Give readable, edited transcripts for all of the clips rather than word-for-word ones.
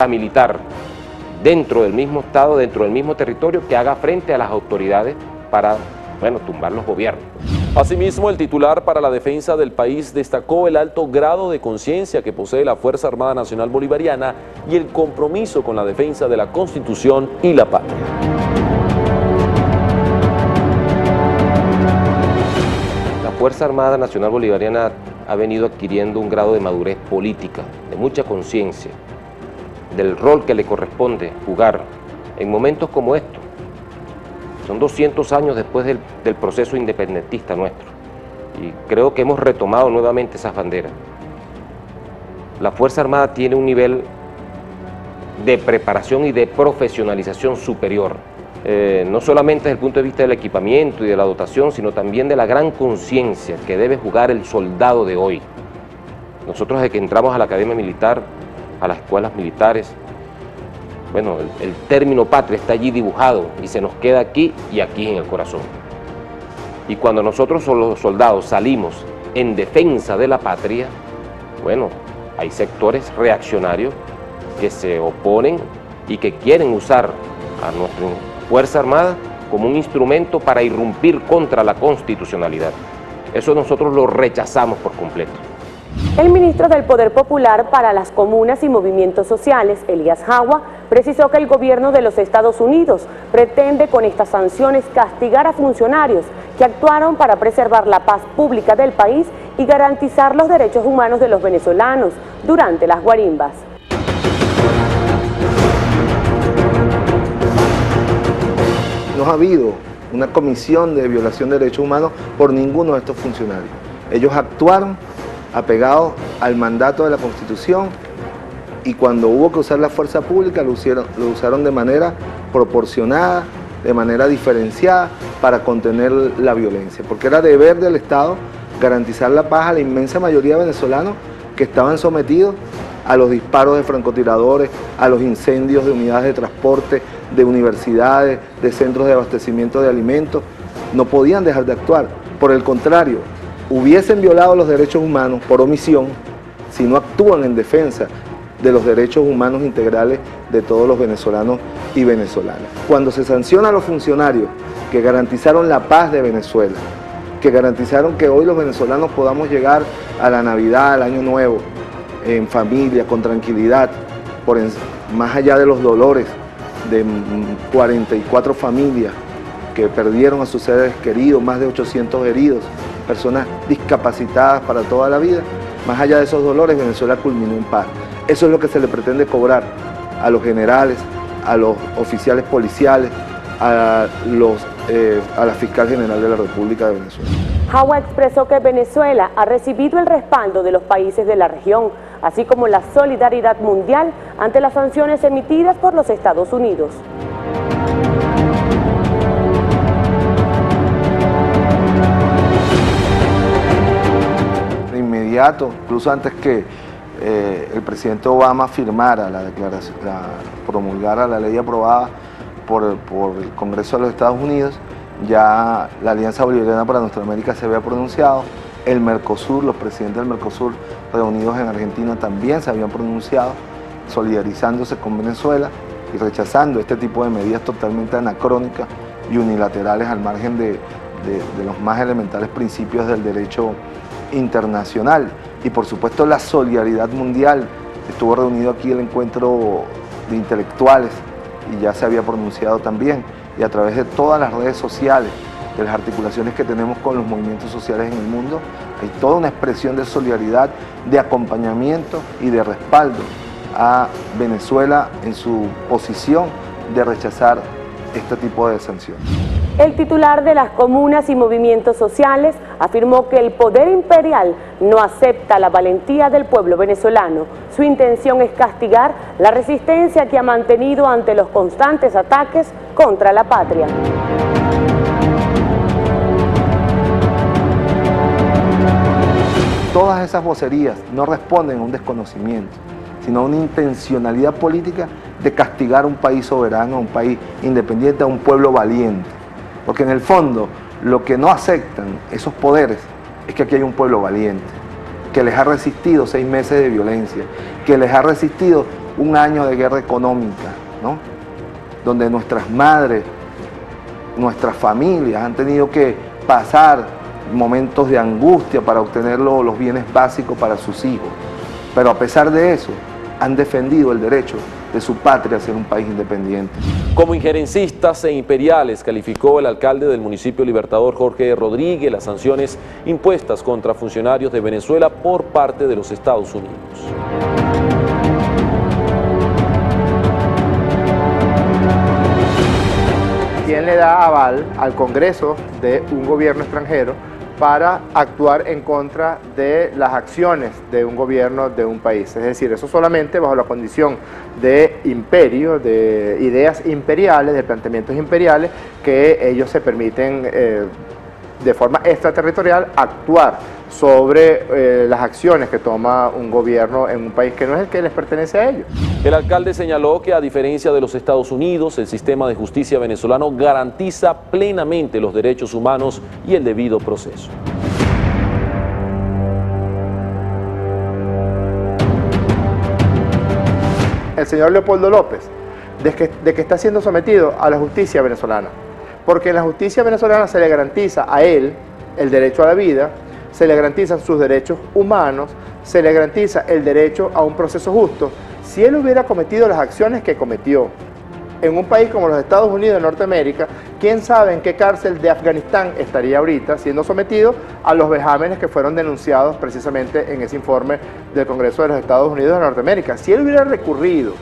militar dentro del mismo Estado, dentro del mismo territorio, que haga frente a las autoridades para, bueno, tumbar los gobiernos. Asimismo, el titular para la defensa del país destacó el alto grado de conciencia que posee la Fuerza Armada Nacional Bolivariana y el compromiso con la defensa de la Constitución y la patria. La Fuerza Armada Nacional Bolivariana ha venido adquiriendo un grado de madurez política, de mucha conciencia, del rol que le corresponde jugar en momentos como estos. Son 200 años después del proceso independentista nuestro y creo que hemos retomado nuevamente esas banderas. La Fuerza Armada tiene un nivel de preparación y de profesionalización superior, no solamente desde el punto de vista del equipamiento y de la dotación, sino también de la gran conciencia que debe jugar el soldado de hoy. Nosotros desde que entramos a la Academia Militar, a las escuelas militares, bueno, el término patria está allí dibujado y se nos queda aquí y aquí en el corazón. Y cuando nosotros los soldados salimos en defensa de la patria, bueno, hay sectores reaccionarios que se oponen y que quieren usar a nuestra Fuerza Armada como un instrumento para irrumpir contra la constitucionalidad. Eso nosotros lo rechazamos por completo. El ministro del Poder Popular para las Comunas y Movimientos Sociales, Elías Jagua, precisó que el gobierno de los Estados Unidos pretende con estas sanciones castigar a funcionarios que actuaron para preservar la paz pública del país y garantizar los derechos humanos de los venezolanos durante las guarimbas. No ha habido una comisión de violación de derechos humanos por ninguno de estos funcionarios. Ellos actuaron apegados al mandato de la Constitución y cuando hubo que usar la fuerza pública lo usaron de manera proporcionada, de manera diferenciada para contener la violencia, porque era deber del Estado garantizar la paz a la inmensa mayoría de venezolanos que estaban sometidos a los disparos de francotiradores, a los incendios de unidades de transporte, de universidades, de centros de abastecimiento de alimentos. No podían dejar de actuar, por el contrario, hubiesen violado los derechos humanos por omisión si no actúan en defensa de los derechos humanos integrales de todos los venezolanos y venezolanas. Cuando se sanciona a los funcionarios que garantizaron la paz de Venezuela, que garantizaron que hoy los venezolanos podamos llegar a la Navidad, al Año Nuevo, en familia, con tranquilidad, más allá de los dolores de 44 familias que perdieron a sus seres queridos, más de 800 heridos, personas discapacitadas para toda la vida, más allá de esos dolores, Venezuela culminó en paz. Eso es lo que se le pretende cobrar a los generales, a los oficiales policiales, a la fiscal general de la República de Venezuela. Jagua expresó que Venezuela ha recibido el respaldo de los países de la región, así como la solidaridad mundial ante las sanciones emitidas por los Estados Unidos. De inmediato, incluso antes que el presidente Obama firmara promulgara la ley aprobada por el Congreso de los Estados Unidos, ya la Alianza Bolivariana para Nuestra América se había pronunciado, el Mercosur, los presidentes del Mercosur reunidos en Argentina también se habían pronunciado, solidarizándose con Venezuela y rechazando este tipo de medidas totalmente anacrónicas y unilaterales al margen de los más elementales principios del derecho internacional. Y por supuesto la solidaridad mundial. Estuvo reunido aquí el encuentro de intelectuales y ya se había pronunciado también, y a través de todas las redes sociales, de las articulaciones que tenemos con los movimientos sociales en el mundo, hay toda una expresión de solidaridad, de acompañamiento y de respaldo a Venezuela en su posición de rechazar este tipo de sanciones. El titular de las comunas y movimientos sociales afirmó que el poder imperial no acepta la valentía del pueblo venezolano. Su intención es castigar la resistencia que ha mantenido ante los constantes ataques contra la patria. Todas esas vocerías no responden a un desconocimiento, sino a una intencionalidad política de castigar a un país soberano, a un país independiente, a un pueblo valiente. Porque en el fondo, lo que no aceptan esos poderes es que aquí hay un pueblo valiente, que les ha resistido 6 meses de violencia, que les ha resistido un año de guerra económica, ¿no? Donde nuestras madres, nuestras familias han tenido que pasar momentos de angustia para obtener los bienes básicos para sus hijos. Pero a pesar de eso, han defendido el derecho de su patria a ser un país independiente. Como injerencistas e imperiales calificó el alcalde del municipio Libertador, Jorge Rodríguez, las sanciones impuestas contra funcionarios de Venezuela por parte de los Estados Unidos. ¿Quién le da aval al Congreso de un gobierno extranjero para actuar en contra de las acciones de un gobierno de un país? Es decir, eso solamente bajo la condición de imperio, de ideas imperiales, de planteamientos imperiales, que ellos se permiten de forma extraterritorial actuar sobre las acciones que toma un gobierno en un país que no es el que les pertenece a ellos. El alcalde señaló que a diferencia de los Estados Unidos, el sistema de justicia venezolano garantiza plenamente los derechos humanos y el debido proceso. El señor Leopoldo López, de que está siendo sometido a la justicia venezolana, porque en la justicia venezolana se le garantiza a él el derecho a la vida, se le garantizan sus derechos humanos, se le garantiza el derecho a un proceso justo. Si él hubiera cometido las acciones que cometió en un país como los Estados Unidos de Norteamérica, quién sabe en qué cárcel de Afganistán estaría ahorita siendo sometido a los vejámenes que fueron denunciados precisamente en ese informe del Congreso de los Estados Unidos de Norteamérica. Si él hubiera recurrido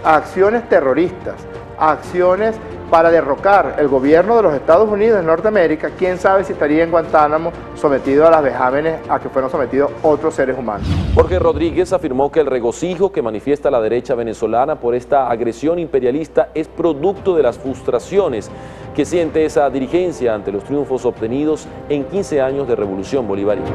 a acciones terroristas, a acciones para derrocar el gobierno de los Estados Unidos de Norteamérica, quién sabe si estaría en Guantánamo sometido a las vejámenes a que fueron sometidos otros seres humanos. Jorge Rodríguez afirmó que el regocijo que manifiesta la derecha venezolana por esta agresión imperialista es producto de las frustraciones que siente esa dirigencia ante los triunfos obtenidos en 15 años de revolución bolivariana.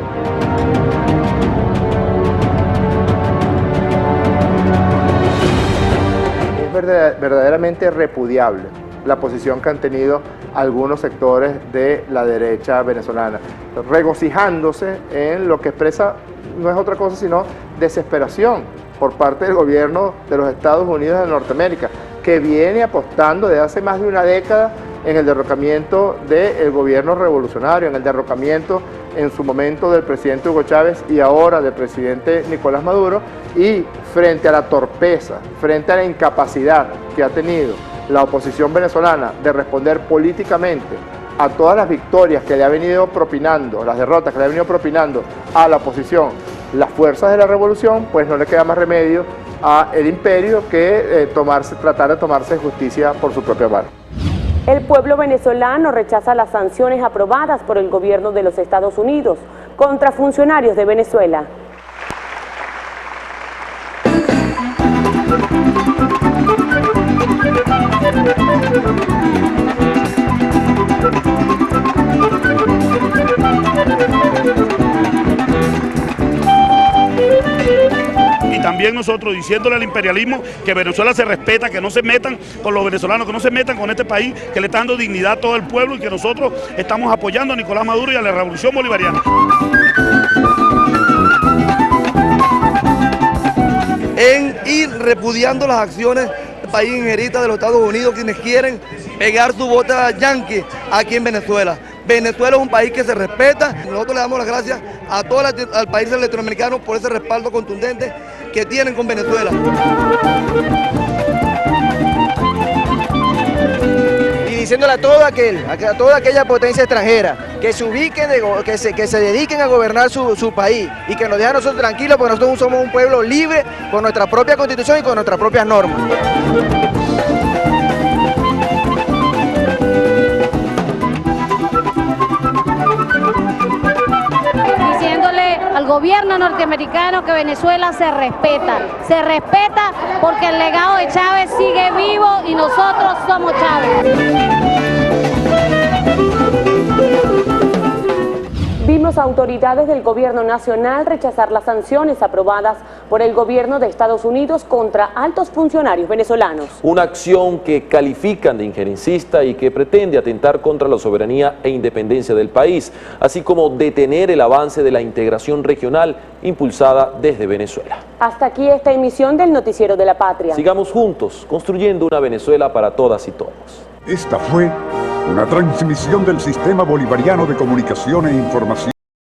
Es verdaderamente repudiable la posición que han tenido algunos sectores de la derecha venezolana, regocijándose en lo que expresa no es otra cosa sino desesperación por parte del gobierno de los Estados Unidos de Norteamérica, que viene apostando desde hace más de una década en el derrocamiento del gobierno revolucionario, en el derrocamiento en su momento del presidente Hugo Chávez y ahora del presidente Nicolás Maduro, y frente a la torpeza, frente a la incapacidad que ha tenido la oposición venezolana de responder políticamente a todas las victorias que le ha venido propinando, las derrotas que le ha venido propinando a la oposición, las fuerzas de la revolución, pues no le queda más remedio al imperio que tratar de tomarse justicia por su propia mano. El pueblo venezolano rechaza las sanciones aprobadas por el gobierno de los Estados Unidos contra funcionarios de Venezuela. Y también nosotros diciéndole al imperialismo que Venezuela se respeta, que no se metan con los venezolanos, que no se metan con este país, que le está dando dignidad a todo el pueblo y que nosotros estamos apoyando a Nicolás Maduro y a la revolución bolivariana. En ir repudiando las acciones del país injeristas de los Estados Unidos, quienes quieren pegar su bota yanqui aquí en Venezuela. Venezuela es un país que se respeta. Nosotros le damos las gracias a todo el país latinoamericano por ese respaldo contundente que tienen con Venezuela. Y diciéndole a toda aquella potencia extranjera que se ubiquen, que se dediquen a gobernar su país y que nos dejen a nosotros tranquilos, porque nosotros somos un pueblo libre con nuestra propia constitución y con nuestras propias normas. Al gobierno norteamericano que Venezuela se respeta porque el legado de Chávez sigue vivo y nosotros somos Chávez. Vimos asimismo autoridades del gobierno nacional rechazar las sanciones aprobadas por el gobierno de Estados Unidos contra altos funcionarios venezolanos. Una acción que califican de injerencista y que pretende atentar contra la soberanía e independencia del país, así como detener el avance de la integración regional impulsada desde Venezuela. Hasta aquí esta emisión del Noticiero de la Patria. Sigamos juntos, construyendo una Venezuela para todas y todos. Esta fue una transmisión del Sistema Bolivariano de Comunicación e Información.